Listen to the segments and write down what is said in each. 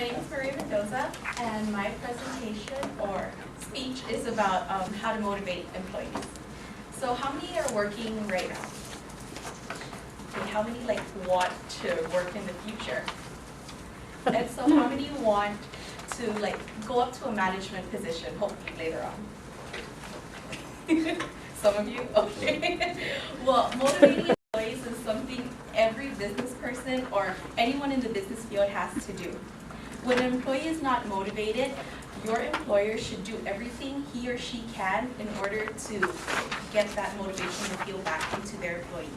My name is Maria Mendoza, and my presentation or speech is about how to motivate employees. So how many are working right now? Okay, how many want to work in the future? And so how many want to go up to a management position, hopefully later on? Some of you? Okay. Well, motivating employees is something every business person or anyone in the business field has to do. When an employee is not motivated, your employer should do everything he or she can in order to get that motivation to feel back into their employees.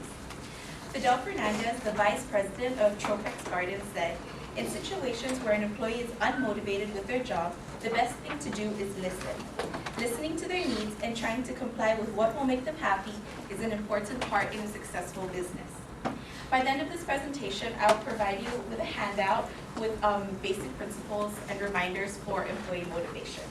Fidel Fernandez, the vice president of Tropex Gardens, said, "In situations where an employee is unmotivated with their job, the best thing to do is listen. Listening to their needs and trying to comply with what will make them happy is an important part in a successful business." By the end of this presentation, I'll provide you with a handout with basic principles and reminders for employee motivation.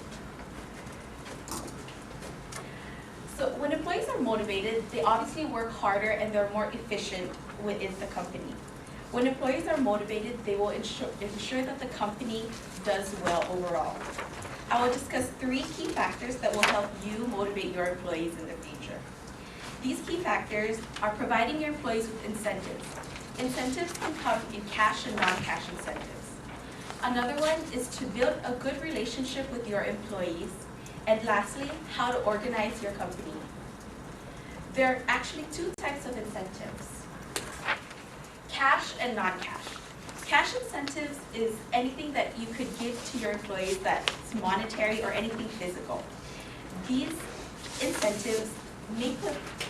So when employees are motivated, they obviously work harder and they're more efficient within the company. When employees are motivated, they will ensure that the company does well overall. I will discuss 3 key factors that will help you motivate your employees in the future. These key factors are providing your employees with incentives. Incentives can come in cash and non-cash incentives. Another one is to build a good relationship with your employees. And lastly, how to organize your company. There are actually 2 types of incentives: cash and non-cash. Cash incentives is anything that you could give to your employees that's monetary or anything physical. These incentives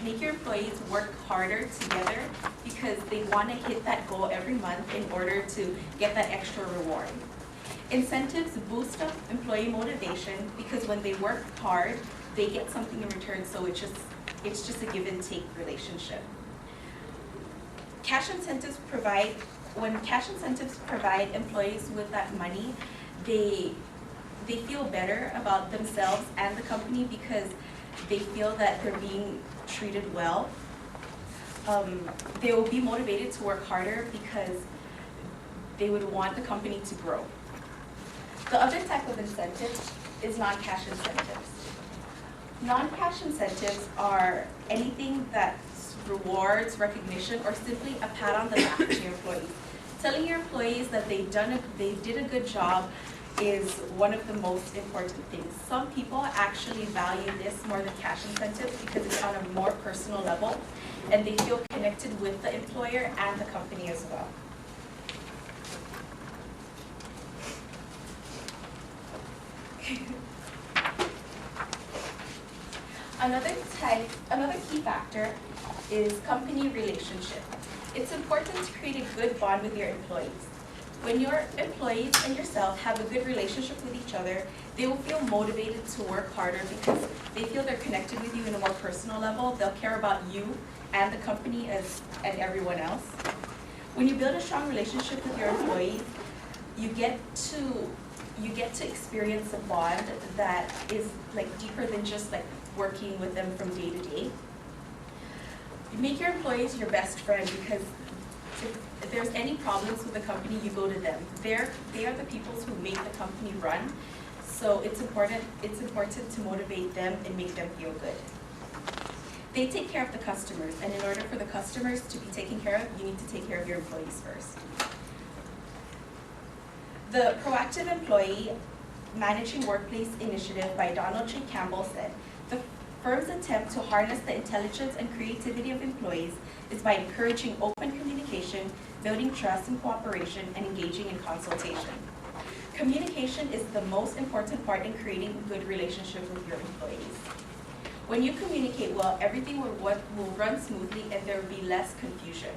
make your employees work harder together because they want to hit that goal every month in order to get that extra reward. Incentives boost up employee motivation because when they work hard, they get something in return, so it's just a give and take relationship. When cash incentives provide employees with that money, they feel better about themselves and the company because they feel that they're being treated well. They will be motivated to work harder because they would want the company to grow. The other type of incentive is non-cash incentives. Non-cash incentives are anything that's rewards, recognition, or simply a pat on the back to your employees. Telling your employees that they did a good job is one of the most important things. Some people actually value this more than cash incentives because it's on a more personal level and they feel connected with the employer and the company as well. Another key factor is company relationship. It's important to create a good bond with your employees. When your employees and yourself have a good relationship with each other, they will feel motivated to work harder because they feel they're connected with you in a more personal level. They'll care about you and the company and everyone else. When you build a strong relationship with your employees, you get to experience a bond that is deeper than just working with them from day to day. You make your employees your best friend because if there's any problems with the company, you go to them. They are the people who make the company run, so it's important to motivate them and make them feel good. They take care of the customers, and in order for the customers to be taken care of, you need to take care of your employees first. The Proactive Employee Managing Workplace Initiative by Donald J. Campbell said, "The firm's attempt to harness the intelligence and creativity of employees is by encouraging open communication, building trust and cooperation, and engaging in consultation." Communication is the most important part in creating a good relationship with your employees. When you communicate well, everything will run smoothly and there will be less confusion.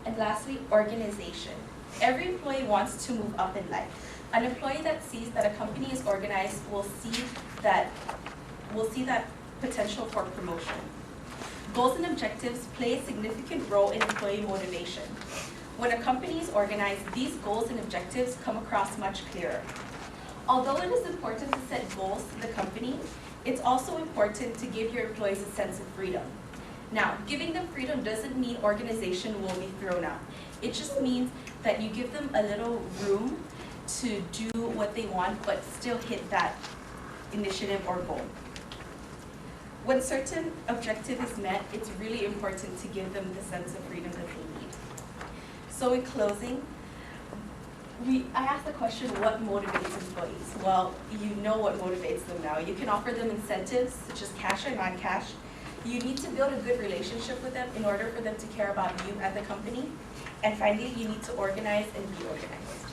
And lastly, organization. Every employee wants to move up in life. An employee that sees that a company is organized will see that potential for promotion. Goals and objectives play a significant role in employee motivation. When a company is organized, these goals and objectives come across much clearer. Although it is important to set goals for the company, it's also important to give your employees a sense of freedom. Now, giving them freedom doesn't mean organization will be thrown out. It just means that you give them a little room to do what they want, but still hit that initiative or goal. When certain objective is met, it's really important to give them the sense of freedom that they need. So in closing, I asked the question, what motivates employees? Well, you know what motivates them now. You can offer them incentives, such as cash or non-cash. You need to build a good relationship with them in order for them to care about you at the company. And finally, you need to organize and be organized.